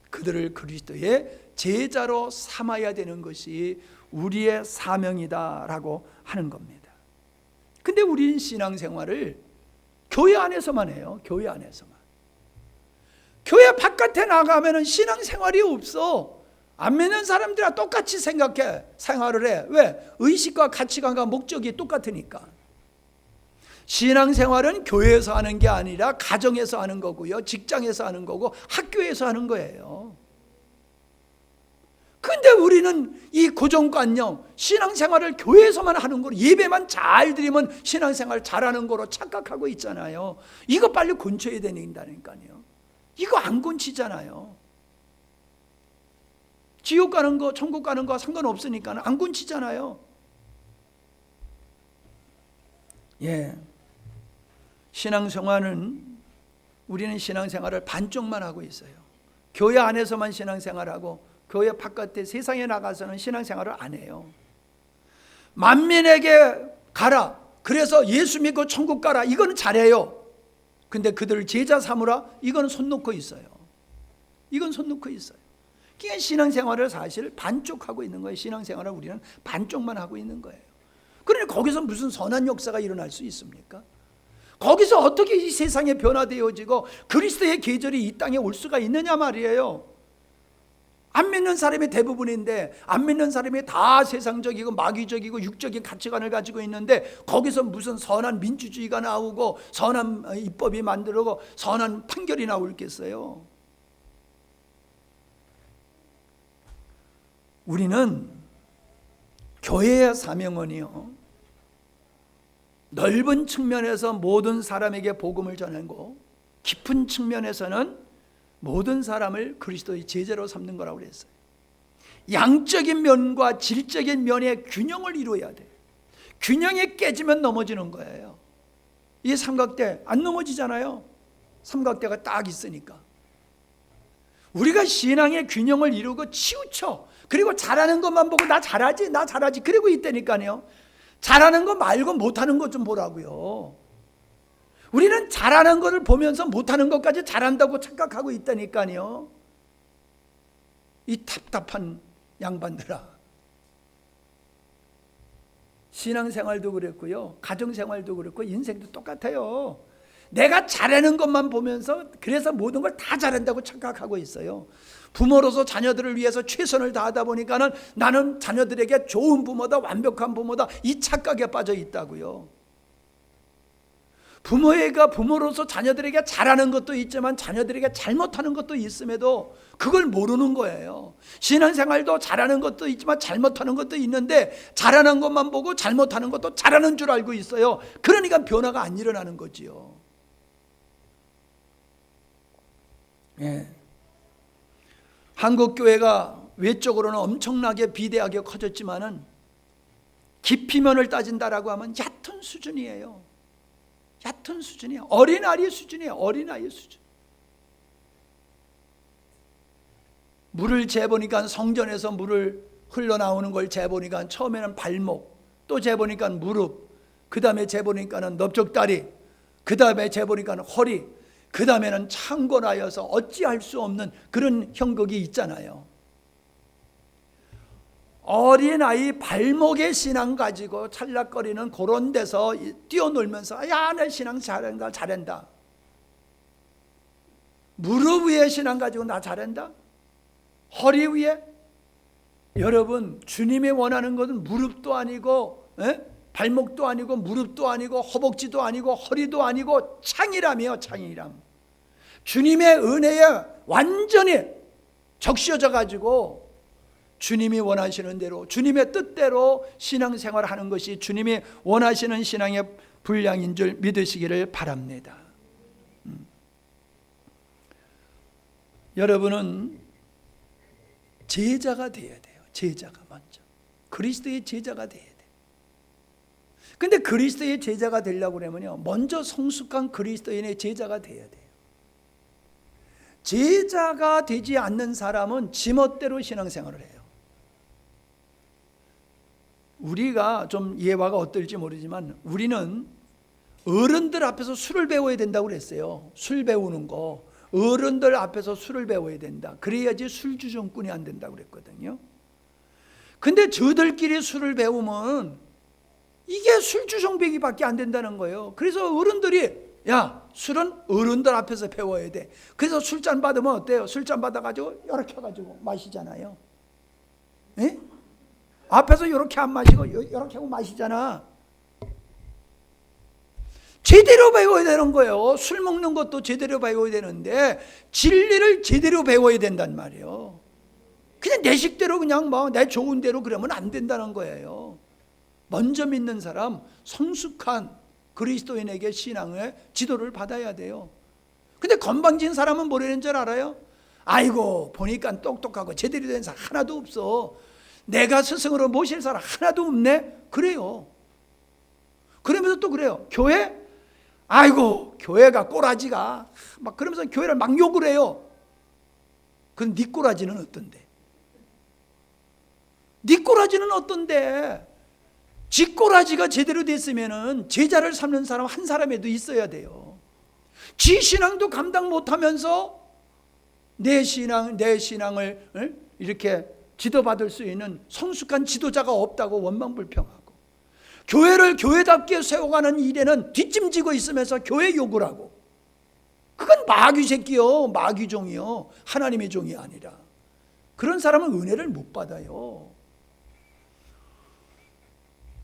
그들을 그리스도의 제자로 삼아야 되는 것이 우리의 사명이다라고 하는 겁니다. 근데 우리는 신앙생활을 교회 안에서만 해요. 교회 안에서만. 교회 바깥에 나가면 신앙생활이 없어. 안 믿는 사람들이랑 똑같이 생활을 해. 왜? 의식과 가치관과 목적이 똑같으니까. 신앙생활은 교회에서 하는 게 아니라 가정에서 하는 거고요, 직장에서 하는 거고, 학교에서 하는 거예요. 근데 우리는 이 고정관념, 신앙생활을 교회에서만 하는 거로, 예배만 잘 드리면 신앙생활 잘하는 거로 착각하고 있잖아요. 이거 빨리 고쳐야 된다니까요. 이거 안 고치잖아요. 지옥 가는 거, 천국 가는 거 상관없으니까 안 고치잖아요. 예. 신앙생활은, 우리는 신앙생활을 반쪽만 하고 있어요. 교회 안에서만 신앙생활하고 교회 바깥에 세상에 나가서는 신앙생활을 안 해요. 만민에게 가라. 그래서 예수 믿고 천국 가라. 이거는 잘해요. 근데 그들을 제자 삼으라, 이건 손 놓고 있어요. 이건 손 놓고 있어요. 그러니까 신앙생활을 사실 반쪽하고 있는 거예요. 신앙생활을 우리는 반쪽만 하고 있는 거예요. 그러니 거기서 무슨 선한 역사가 일어날 수 있습니까? 거기서 어떻게 이 세상에 변화되어지고 그리스도의 계절이 이 땅에 올 수가 있느냐 말이에요. 안 믿는 사람이 대부분인데, 안 믿는 사람이 다 세상적이고 마귀적이고 육적인 가치관을 가지고 있는데, 거기서 무슨 선한 민주주의가 나오고 선한 입법이 만들고 선한 판결이 나올겠어요? 우리는 교회의 사명은요, 넓은 측면에서 모든 사람에게 복음을 전하고, 깊은 측면에서는 모든 사람을 그리스도의 제자로 삼는 거라고 그랬어요. 양적인 면과 질적인 면의 균형을 이루어야 돼요. 균형이 깨지면 넘어지는 거예요. 이 삼각대 안 넘어지잖아요. 삼각대가 딱 있으니까. 우리가 신앙의 균형을 이루고 치우쳐, 그리고 잘하는 것만 보고 나 잘하지 그러고 있다니까요. 잘하는 거 말고 못하는 것 좀 보라고요. 우리는 잘하는 것을 보면서 못하는 것까지 잘한다고 착각하고 있다니까요. 이 답답한 양반들아. 신앙생활도 그랬고요, 가정생활도 그렇고 인생도 똑같아요. 내가 잘하는 것만 보면서 그래서 모든 걸 다 잘한다고 착각하고 있어요. 부모로서 자녀들을 위해서 최선을 다하다 보니까는 나는 자녀들에게 좋은 부모다, 완벽한 부모다, 이 착각에 빠져 있다고요. 부모로서 자녀들에게 잘하는 것도 있지만 자녀들에게 잘못하는 것도 있음에도 그걸 모르는 거예요. 신앙생활도 잘하는 것도 있지만 잘못하는 것도 있는데, 잘하는 것만 보고 잘못하는 것도 잘하는 줄 알고 있어요. 그러니까 변화가 안 일어나는 거지요. 예. 한국 교회가 외적으로는 엄청나게 비대하게 커졌지만은 깊이면을 따진다라고 하면 얕은 수준이에요. 얕은 수준이에요. 어린아이 수준이에요. 어린아이 수준. 물을 재보니까, 성전에서 물을 흘러나오는 걸 재보니까 처음에는 발목, 또 재보니까 무릎, 그 다음에 재보니까는 넓적다리, 그 다음에 재보니까는 허리, 그 다음에는 창궐하여서 어찌할 수 없는 그런 형국이 있잖아요. 어린아이 발목에 신앙 가지고 찰락거리는 그런 데서 뛰어놀면서 야, 내 신앙 잘한다. 무릎 위에 신앙 가지고 나 잘한다. 허리 위에. 여러분, 주님이 원하는 것은 무릎도 아니고 발목도 아니고 무릎도 아니고 허벅지도 아니고 허리도 아니고 창이라며. 창이람. 주님의 은혜에 완전히 적셔져 가지고 주님이 원하시는 대로, 주님의 뜻대로 신앙생활을 하는 것이 주님이 원하시는 신앙의 분량인 줄 믿으시기를 바랍니다. 여러분은 제자가 되어야 돼요. 제자가 먼저. 그리스도의 제자가 되어야 돼요. 근데 그리스도의 제자가 되려고 그러면요, 먼저 성숙한 그리스도인의 제자가 되어야 돼요. 제자가 되지 않는 사람은 지멋대로 신앙생활을 해요. 우리가 좀 예화가 어떨지 모르지만 우리는 어른들 앞에서 술을 배워야 된다고 그랬어요. 술 배우는 거, 어른들 앞에서 술을 배워야 된다. 그래야지 술주정꾼이 안 된다고 그랬거든요. 근데 저들끼리 술을 배우면 이게 술주정배기밖에 안 된다는 거예요. 그래서 어른들이 야, 술은 어른들 앞에서 배워야 돼. 그래서 술잔 받으면 어때요? 술잔 받아가지고 이렇게 해가지고 마시잖아요. 에? 앞에서 이렇게 안 마시고 이렇게 하고 마시잖아. 제대로 배워야 되는 거예요. 술 먹는 것도 제대로 배워야 되는데 진리를 제대로 배워야 된단 말이에요. 그냥 내 식대로 그냥 내 좋은 대로 그러면 안 된다는 거예요. 먼저 믿는 사람, 성숙한 그리스도인에게 신앙의 지도를 받아야 돼요. 근데 건방진 사람은 뭐라는 줄 알아요? 아이고, 보니까 똑똑하고 제대로 된 사람 하나도 없어. 내가 스승으로 모실 사람 하나도 없네? 그래요. 그러면서 또 그래요. 교회? 아이고, 교회가 꼬라지가 막 그러면서 교회를 막 욕을 해요. 그럼 네 꼬라지는 어떤데? 네 꼬라지는 어떤데? 지 꼬라지가 제대로 됐으면은 제자를 삼는 사람 한 사람에도 있어야 돼요. 지 신앙도 감당 못하면서 내 신앙을 이렇게 지도받을 수 있는 성숙한 지도자가 없다고 원망불평하고, 교회를 교회답게 세워가는 일에는 뒷짐지고 있으면서 교회 욕을 하고, 그건 마귀 새끼요, 마귀 종이요, 하나님의 종이 아니라. 그런 사람은 은혜를 못 받아요.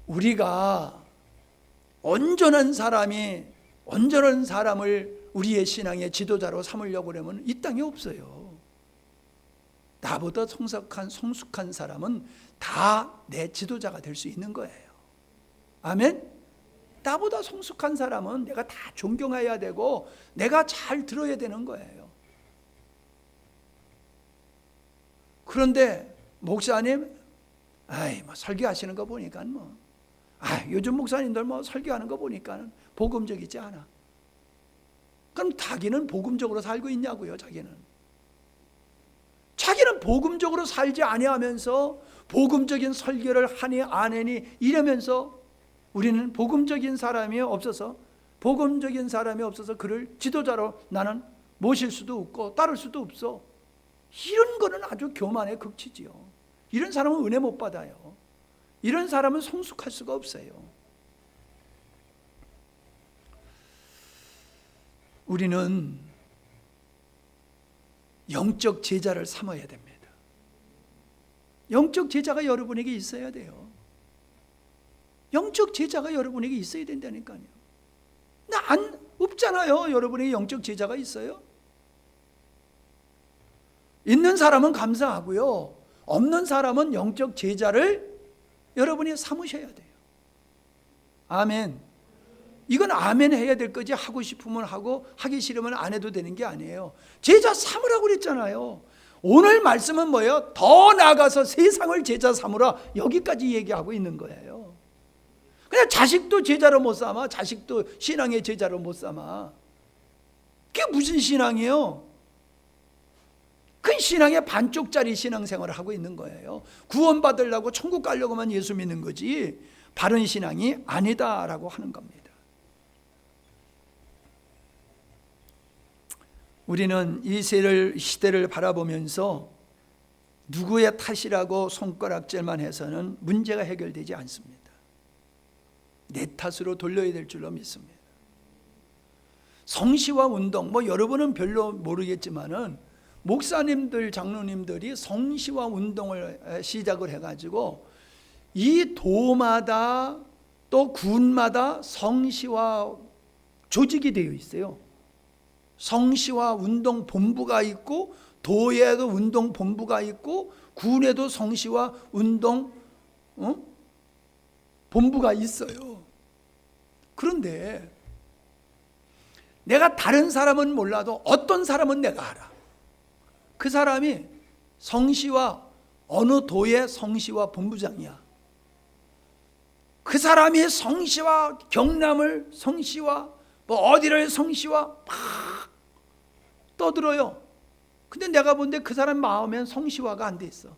우리가 온전한 사람을 우리의 신앙의 지도자로 삼으려고 하면 이 땅에 없어요. 나보다 성숙한 사람은 다 내 지도자가 될 수 있는 거예요. 아멘? 나보다 성숙한 사람은 내가 다 존경해야 되고 내가 잘 들어야 되는 거예요. 그런데 목사님, 뭐 설교하시는 거 보니까 요즘 목사님들 설교하는 거 보니까 복음적이지 않아. 그럼 자기는 복음적으로 살고 있냐고요. 자기는 복음적으로 살지 아니하면서 복음적인 설교를 하니 안 하니 이러면서 우리는 복음적인 사람이 없어서 그를 지도자로 나는 모실 수도 없고 따를 수도 없어. 이런 거는 아주 교만의 극치지요. 이런 사람은 은혜 못 받아요. 이런 사람은 성숙할 수가 없어요. 우리는 영적 제자를 삼아야 됩니다. 영적 제자가 여러분에게 있어야 돼요. 영적 제자가 여러분에게 있어야 된다니까요. 없잖아요. 여러분에게 영적 제자가 있어요? 있는 사람은 감사하고요, 없는 사람은 영적 제자를 여러분이 삼으셔야 돼요. 아멘. 이건 아멘 해야 될 거지, 하고 싶으면 하고 하기 싫으면 안 해도 되는 게 아니에요. 제자 삼으라고 그랬잖아요. 오늘 말씀은 뭐예요? 더 나아가서 세상을 제자 삼으라, 여기까지 얘기하고 있는 거예요. 그냥 자식도 제자로 못 삼아. 자식도 신앙의 제자로 못 삼아. 그게 무슨 신앙이에요? 그 신앙의 반쪽짜리 신앙생활을 하고 있는 거예요. 구원받으려고 천국 가려고만 예수 믿는 거지 바른 신앙이 아니다라고 하는 겁니다. 우리는 이 시대를 바라보면서 누구의 탓이라고 손가락질만 해서는 문제가 해결되지 않습니다. 내 탓으로 돌려야 될 줄로 믿습니다. 성시와 운동, 여러분은 별로 모르겠지만은 목사님들, 장로님들이 성시와 운동을 시작을 해가지고 이 도마다 또 군마다 성시와 조직이 되어 있어요. 성시와 운동 본부가 있고, 도에도 운동 본부가 있고, 군에도 성시와 운동 본부가 있어요. 그런데 내가 다른 사람은 몰라도 어떤 사람은 내가 알아. 그 사람이 성시와 어느 도의 성시와 본부장이야. 그 사람이 성시와 경남을 성시와 어디를 성시와 막 떠들어요. 근데 내가 본데 그 사람 마음엔 성시화가 안 돼 있어.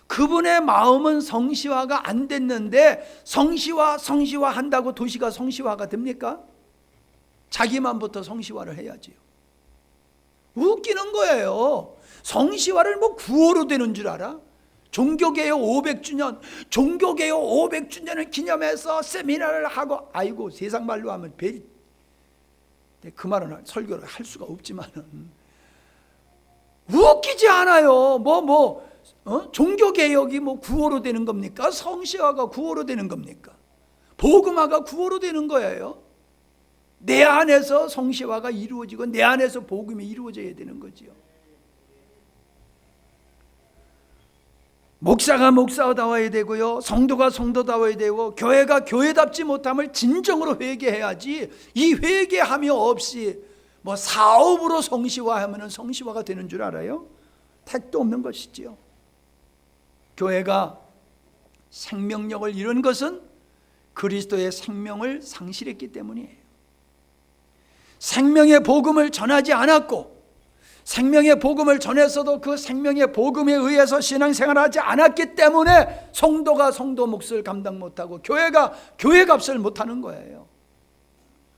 그분의 마음은 성시화가 안 됐는데 성시화 한다고 도시가 성시화가 됩니까? 자기 마음부터 성시화를 해야지요. 웃기는 거예요. 성시화를 구호로 되는 줄 알아? 종교개혁 500주년을 기념해서 세미나를 하고, 아이고 세상 말로 하면 그 말은 설교를 할 수가 없지만은 웃기지 않아요. 종교개혁이 구호로 되는 겁니까? 성시화가 구호로 되는 겁니까? 복음화가 구호로 되는 거예요. 내 안에서 성시화가 이루어지고 내 안에서 복음이 이루어져야 되는 거지요. 목사가 목사다워야 되고요, 성도가 성도다워야 되고, 교회가 교회답지 못함을 진정으로 회개해야지, 이 회개함이 없이 사업으로 성시화하면 성시화가 되는 줄 알아요? 택도 없는 것이지요. 교회가 생명력을 잃은 것은 그리스도의 생명을 상실했기 때문이에요. 생명의 복음을 전하지 않았고, 생명의 복음을 전했어도 그 생명의 복음에 의해서 신앙생활하지 않았기 때문에 성도가 성도 몫을 감당 못하고 교회가 교회 값을 못하는 거예요.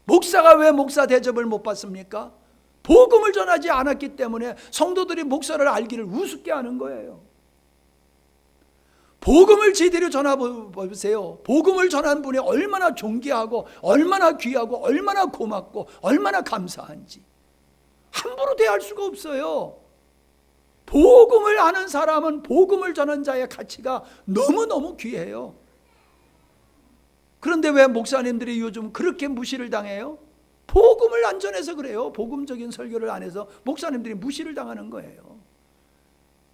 목사가 왜 목사 대접을 못 받습니까? 복음을 전하지 않았기 때문에 성도들이 목사를 알기를 우습게 하는 거예요. 복음을 제대로 전해보세요. 복음을 전한 분이 얼마나 존귀하고 얼마나 귀하고 얼마나 고맙고 얼마나 감사한지 함부로 대할 수가 없어요. 복음을 아는 사람은 복음을 전한 자의 가치가 너무너무 귀해요. 그런데 왜 목사님들이 요즘 그렇게 무시를 당해요? 복음을 안 전해서 그래요. 복음적인 설교를 안 해서 목사님들이 무시를 당하는 거예요.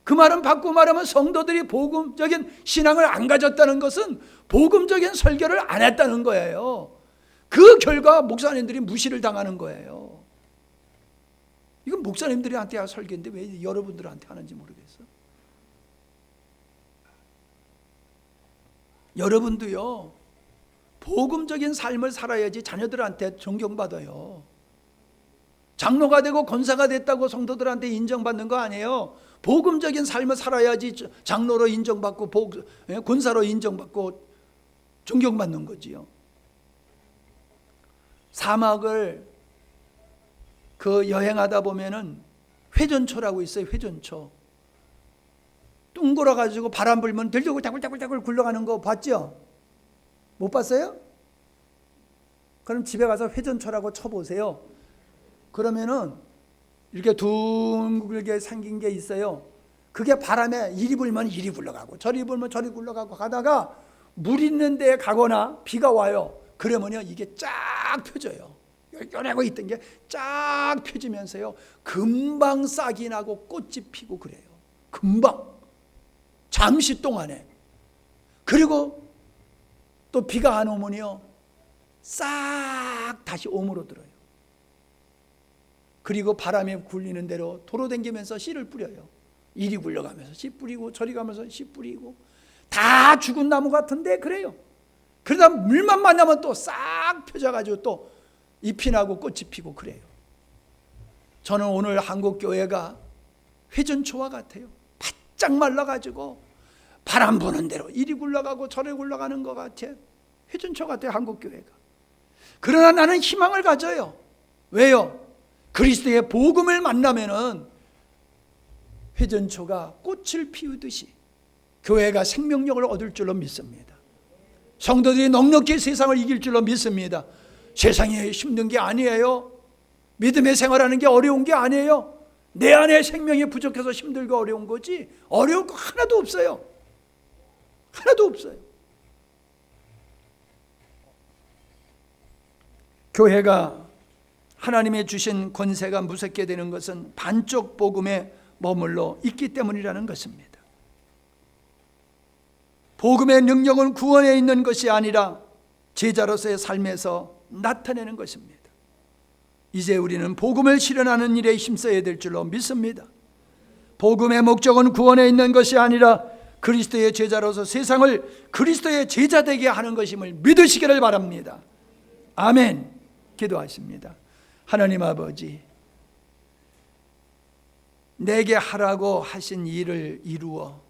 그 말은 바꾸고 말하면 성도들이 복음적인 신앙을 안 가졌다는 것은 복음적인 설교를 안 했다는 거예요. 그 결과 목사님들이 무시를 당하는 거예요. 이건 목사님들한테 할 설교인데 왜 여러분들한테 하는지 모르겠어. 여러분도요, 복음적인 삶을 살아야지 자녀들한테 존경받아요. 장로가 되고 권사가 됐다고 성도들한테 인정받는 거 아니에요. 복음적인 삶을 살아야지 장로로 인정받고 권사로 인정받고 존경받는 거지요. 사막을 여행하다 보면은 회전초라고 있어요. 회전초. 둥글어 가지고 바람 불면 들고 자글자글자글 굴러가는 거 봤죠? 못 봤어요? 그럼 집에 가서 회전초라고 쳐보세요. 그러면은 이렇게 둥글게 생긴 게 있어요. 그게 바람에 이리 불면 이리 굴러가고 저리 불면 저리 굴러가고 가다가 물 있는 데에 가거나 비가 와요. 그러면요 이게 쫙 펴져요. 열려내고 있던 게 쫙 펴지면서요 금방 싹이 나고 꽃이 피고 그래요. 금방 잠시 동안에. 그리고 또 비가 안 오면요 싹 다시 옴으로 들어요. 그리고 바람에 굴리는 대로 도로 댕기면서 씨를 뿌려요. 이리 굴러가면서 씨 뿌리고 저리 가면서 씨 뿌리고 다 죽은 나무 같은데 그래요. 그러다 물만 만나면 또 싹 펴져가지고 또 잎이 나고 꽃이 피고 그래요. 저는 오늘 한국교회가 회전초와 같아요. 바짝 말라가지고 바람 부는 대로 이리 굴러가고 저리 굴러가는 것 같아요. 회전초 같아요. 한국교회가. 그러나 나는 희망을 가져요. 왜요? 그리스도의 복음을 만나면은 회전초가 꽃을 피우듯이 교회가 생명력을 얻을 줄로 믿습니다. 성도들이 넉넉히 세상을 이길 줄로 믿습니다. 세상에 힘든 게 아니에요. 믿음의 생활하는 게 어려운 게 아니에요. 내 안에 생명이 부족해서 힘들고 어려운 거지 어려운 거 하나도 없어요. 하나도 없어요. 교회가 하나님의 주신 권세가 무섭게 되는 것은 반쪽 복음에 머물러 있기 때문이라는 것입니다. 복음의 능력은 구원에 있는 것이 아니라 제자로서의 삶에서 나타내는 것입니다. 이제 우리는 복음을 실현하는 일에 힘써야 될 줄로 믿습니다. 복음의 목적은 구원에 있는 것이 아니라 그리스도의 제자로서 세상을 그리스도의 제자 되게 하는 것임을 믿으시기를 바랍니다. 아멘. 기도하십니다. 하나님 아버지, 내게 하라고 하신 일을 이루어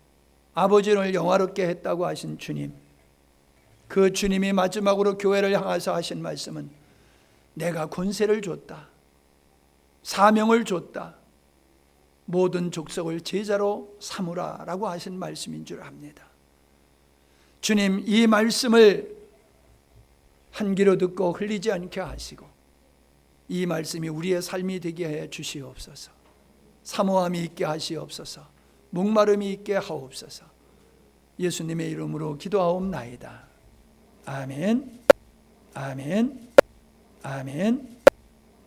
아버지를 영화롭게 했다고 하신 주님, 그 주님이 마지막으로 교회를 향해서 하신 말씀은 내가 권세를 줬다, 사명을 줬다, 모든 족속을 제자로 삼으라 라고 하신 말씀인 줄 압니다. 주님, 이 말씀을 한 귀로 듣고 흘리지 않게 하시고 이 말씀이 우리의 삶이 되게 해 주시옵소서. 사모함이 있게 하시옵소서. 목마름이 있게 하옵소서. 예수님의 이름으로 기도하옵나이다. 아멘. 아멘. 아멘.